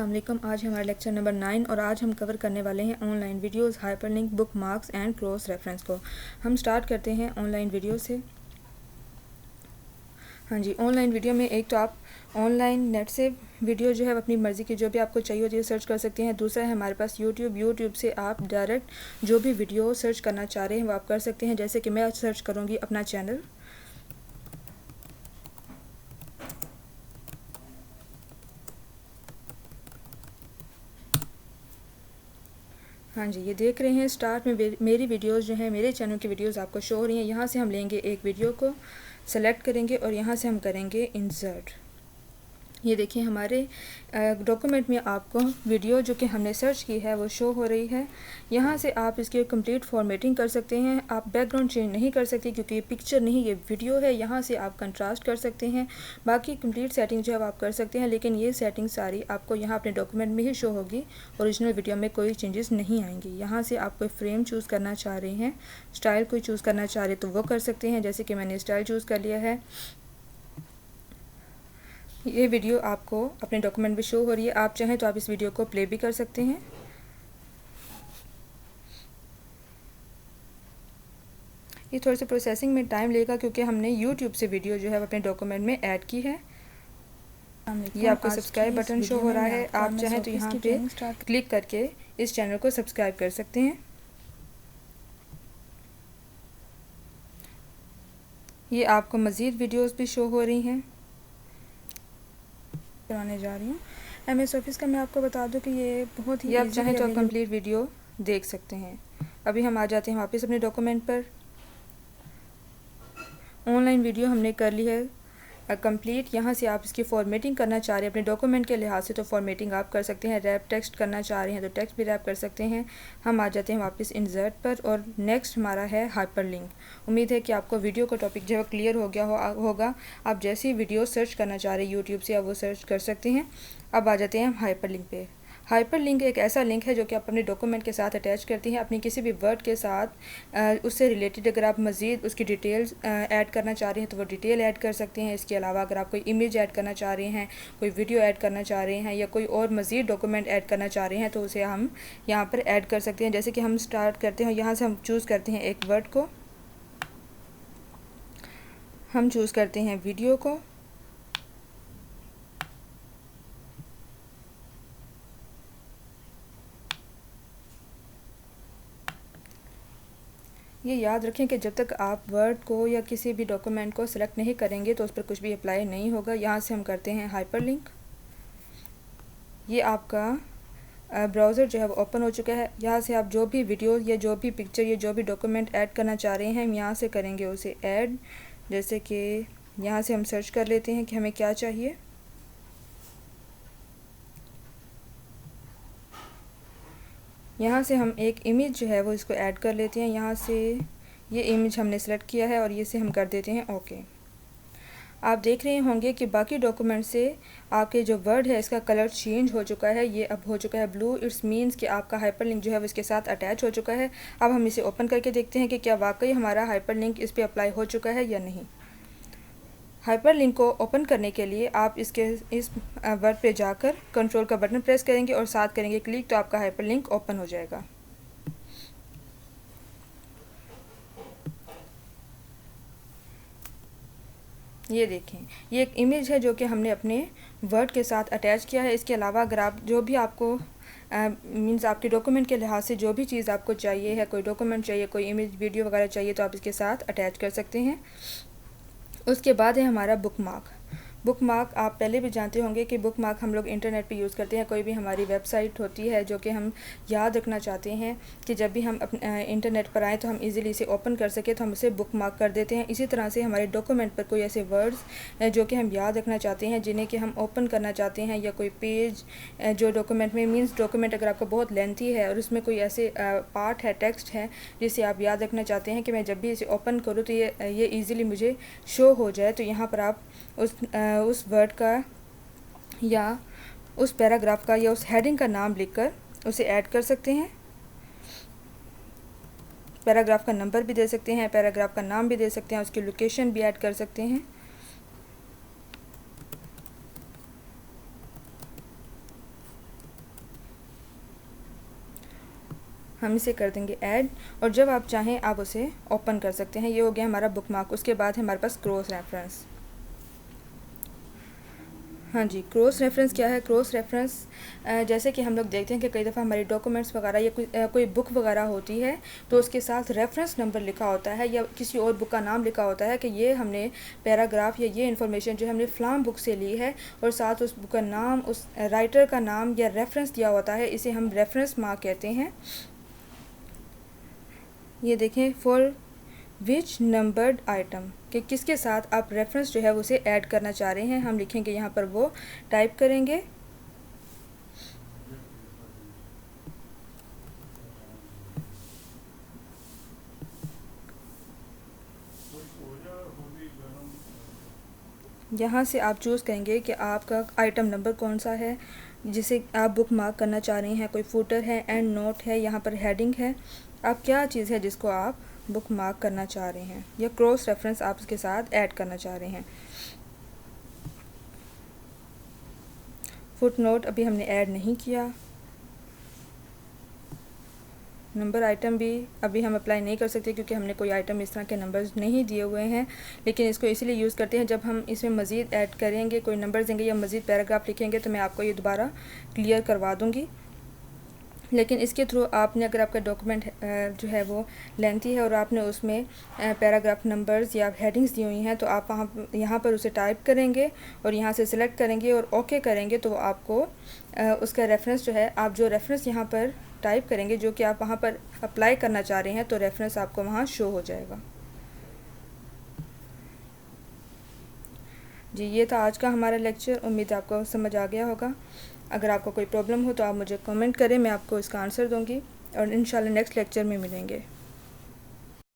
अस्सलामुअलैकुम। आज हमारा लेक्चर नंबर 9 और आज हम कवर करने वाले हैं online videos, hyperlink, book marks and cross reference को। हम स्टार्ट करते हैं ऑनलाइन वीडियो से। हाँ जी, ऑनलाइन वीडियो में एक तो आप ऑनलाइन नेट से वीडियो जो है अपनी मर्ज़ी की जो भी आपको चाहिए होती है सर्च कर सकते हैं। दूसरा है हमारे पास यूट्यूब से आप डायरेक्ट जो भी वीडियो सर्च करना चाह रहे हैं वो आप कर सकते हैं। जैसे कि मैं आज सर्च करूँगी अपना चैनल। हाँ जी, ये देख रहे हैं स्टार्ट में मेरी वीडियोस जो हैं, मेरे चैनल की वीडियोस आपको शो हो रही हैं। यहाँ से हम लेंगे एक वीडियो को, सेलेक्ट करेंगे और यहाँ से हम करेंगे इंसर्ट। ये देखिए हमारे डॉक्यूमेंट में आपको वीडियो जो कि हमने सर्च की है वो शो हो रही है। यहाँ से आप इसकी कंप्लीट फॉर्मेटिंग कर सकते हैं। आप बैकग्राउंड चेंज नहीं कर सकते क्योंकि ये पिक्चर नहीं, ये वीडियो है। यहाँ से आप कंट्रास्ट कर सकते हैं। बाकी कंप्लीट सेटिंग जो है आप कर सकते हैं, लेकिन ये सेटिंग सारी आपको यहाँ अपने डॉक्यूमेंट में ही शो होगी। ओरिजिनल वीडियो में कोई चेंजेस नहीं आएंगी। यहाँ से आप कोई फ्रेम चूज़ करना चाह रहे हैं, स्टाइल कोई चूज़ करना चाह रहे तो वो कर सकते हैं। जैसे कि मैंने स्टाइल चूज़ कर लिया है। ये वीडियो आपको अपने डॉक्यूमेंट में शो हो रही है। आप चाहें तो आप इस वीडियो को प्ले भी कर सकते हैं। ये थोड़ी सी प्रोसेसिंग में टाइम लेगा क्योंकि हमने यूट्यूब से वीडियो जो है अपने डॉक्यूमेंट में ऐड की है। ये आपको सब्सक्राइब बटन शो हो रहा है। आप चाहें तो यहाँ पे क्लिक करके इस चैनल को सब्सक्राइब कर सकते हैं। ये आपको मज़ीद वीडियोस भी शो हो रही हैं। कराने जा रही हूँ MS ऑफिस का। मैं आपको बता दूं कि ये बहुत ही, आप चाहें तो आप कंप्लीट वीडियो देख सकते हैं। अभी हम आ जाते हैं वापस अपने डॉक्यूमेंट पर। ऑनलाइन वीडियो हमने कर ली है कंप्लीट। यहाँ से आप इसकी फॉर्मेटिंग करना चाह रहे हैं अपने डॉक्यूमेंट के लिहाज से तो फॉर्मेटिंग आप कर सकते हैं। रैप टेक्स्ट करना चाह रहे हैं तो टेक्स्ट भी रैप कर सकते हैं। हम आ जाते हैं वापस इंसर्ट पर और नेक्स्ट हमारा है हाइपरलिंक। उम्मीद है कि आपको वीडियो का टॉपिक जो है क्लियर हो गया होगा। आप जैसी वीडियो सर्च करना चाह रहे हैं यूट्यूब से आप वो सर्च कर सकते हैं। अब आ जाते हैं हम हाइपरलिंक पे। हाइपरलिंक एक ऐसा लिंक है जो कि आप अपने डॉक्यूमेंट के साथ अटैच करती हैं अपनी किसी भी वर्ड के साथ। उससे रिलेटेड अगर आप मज़ीद उसकी डिटेल्स ऐड करना चाह रहे हैं तो वो डिटेल ऐड कर सकते हैं। इसके अलावा अगर आप कोई इमेज ऐड करना चाह रहे हैं, कोई वीडियो ऐड करना चाह रहे हैं या कोई और मज़ीद डॉक्यूमेंट ऐड करना चाह रहे हैं तो उसे हम यहाँ पर ऐड कर सकते हैं। जैसे कि हम स्टार्ट करते हैं, यहाँ से हम चूज़ करते हैं एक वर्ड को, हम चूज़ करते हैं वीडियो को। ये याद रखें कि जब तक आप वर्ड को या किसी भी डॉक्यूमेंट को सिलेक्ट नहीं करेंगे तो उस पर कुछ भी अप्लाई नहीं होगा। यहाँ से हम करते हैं हाइपरलिंक। ये आपका ब्राउज़र जो है वो ओपन हो चुका है। यहाँ से आप जो भी वीडियो या जो भी पिक्चर या जो भी डॉक्यूमेंट ऐड करना चाह रहे हैं हम यहाँ से करेंगे उसे ऐड। जैसे कि यहाँ से हम सर्च कर लेते हैं कि हमें क्या चाहिए। यहाँ से हम एक इमेज जो है वो इसको ऐड कर लेते हैं। यहाँ से ये इमेज हमने सेलेक्ट किया है और ये से हम कर देते हैं ओके। आप देख रहे होंगे कि बाकी डॉक्यूमेंट से आपके जो वर्ड है इसका कलर चेंज हो चुका है। ये अब हो चुका है ब्लू। इट्स मीन्स कि आपका हाइपरलिंक जो है वो इसके साथ अटैच हो चुका है। अब हम इसे ओपन करके देखते हैं कि क्या वाकई हमारा हाइपरलिंक इस पर अप्लाई हो चुका है या नहीं। हाइपरलिंक को ओपन करने के लिए आप इस वर्ड पे जाकर कंट्रोल का बटन प्रेस करेंगे और साथ करेंगे क्लिक तो आपका हाइपरलिंक ओपन हो जाएगा। ये देखें, ये एक इमेज है जो कि हमने अपने वर्ड के साथ अटैच किया है। इसके अलावा अगर आप जो भी आपको मीन्स आपके डॉक्यूमेंट के लिहाज से जो भी चीज़ आपको चाहिए है, कोई डॉक्यूमेंट चाहिए, कोई इमेज वीडियो वगैरह चाहिए तो आप इसके साथ अटैच कर सकते हैं। उसके बाद है हमारा बुक मार्क। बुक मार्क आप पहले भी जानते होंगे कि बुक मार्क हम लोग इंटरनेट पे यूज़ करते हैं। कोई भी हमारी वेबसाइट होती है जो कि हम याद रखना चाहते हैं कि जब भी हम इंटरनेट पर आएँ तो हम इजीली इसे ओपन कर सकें तो हम इसे बुक मार्क कर देते हैं। इसी तरह से हमारे डॉक्यूमेंट पर कोई ऐसे वर्ड्स जो कि हम याद रखना चाहते हैं, जिन्हें कि हम ओपन करना चाहते हैं, या कोई पेज जो डॉक्यूमेंट में मीन्स डॉक्यूमेंट अगर आपका बहुत लेंथी है और उसमें कोई ऐसे पार्ट है, टेक्स्ट है जिसे आप याद रखना चाहते हैं कि मैं जब भी इसे ओपन करूँ तो ये ईज़िली मुझे शो हो जाए, तो यहाँ पर आप उस वर्ड का या उस पैराग्राफ का या उस हेडिंग का नाम लिखकर उसे ऐड कर सकते हैं। पैराग्राफ का नंबर भी दे सकते हैं, पैराग्राफ का नाम भी दे सकते हैं, उसकी लोकेशन भी ऐड कर सकते हैं। हम इसे कर देंगे ऐड, और जब आप चाहें आप उसे ओपन कर सकते हैं। ये हो गया हमारा बुकमार्क। उसके बाद है हमारे पास क्रॉस रेफरेंस। हाँ जी, क्रॉस रेफरेंस क्या है? क्रॉस रेफरेंस जैसे कि हम लोग देखते हैं कि कई दफ़ा हमारी डॉक्यूमेंट्स वगैरह या कोई बुक वगैरह होती है तो उसके साथ रेफरेंस नंबर लिखा होता है या किसी और बुक का नाम लिखा होता है कि ये हमने पैराग्राफ या ये इन्फॉर्मेशन जो हमने फ़लाँ बुक से ली है, और साथ उस बुक का नाम, उस राइटर का नाम या रेफरेंस दिया होता है। इसे हम रेफरेंस मार्क कहते हैं। ये देखें, फॉर विच नंबर्ड आइटम, कि किसके साथ आप रेफरेंस जो है उसे ऐड करना चाह रहे हैं। हम लिखेंगे यहाँ पर, वो टाइप करेंगे। यहाँ से आप चूज़ करेंगे कि आपका आइटम नंबर कौन सा है जिसे आप बुक मार्क करना चाह रहे हैं। कोई फुटर है, एंड नोट है, यहाँ पर हेडिंग है। आप क्या चीज़ है जिसको आप बुक मार्क करना चाह रहे हैं, या क्रॉस रेफरेंस आप उसके साथ ऐड करना चाह रहे हैं। फुट नोट अभी हमने ऐड नहीं किया। नंबर आइटम भी अभी हम अप्लाई नहीं कर सकते क्योंकि हमने कोई आइटम इस तरह के नंबर्स नहीं दिए हुए हैं, लेकिन इसको इसीलिए यूज़ करते हैं जब हम इसमें मज़ीद ऐड करेंगे, कोई नंबर देंगे या मज़ीद पैराग्राफ लिखेंगे तो मैं आपको ये दोबारा क्लियर करवा दूँगी। लेकिन इसके थ्रू आपने, अगर आपका डॉक्यूमेंट जो है वो लेंथी है और आपने उसमें पैराग्राफ नंबर्स या हेडिंग्स दी हुई हैं, तो आप यहाँ पर उसे टाइप करेंगे और यहाँ से सिलेक्ट करेंगे और ओके करेंगे, तो आपको उसका रेफरेंस जो है, आप जो रेफरेंस यहाँ पर टाइप करेंगे जो कि आप वहाँ पर अप्लाई करना चाह रहे हैं, तो रेफरेंस आपको वहाँ शो हो जाएगा। जी, ये था आज का हमारा लेक्चर। उम्मीद आपको समझ आ गया होगा। अगर आपको कोई प्रॉब्लम हो तो आप मुझे कमेंट करें, मैं आपको इसका आंसर दूंगी, और इंशाल्लाह नेक्स्ट लेक्चर में मिलेंगे।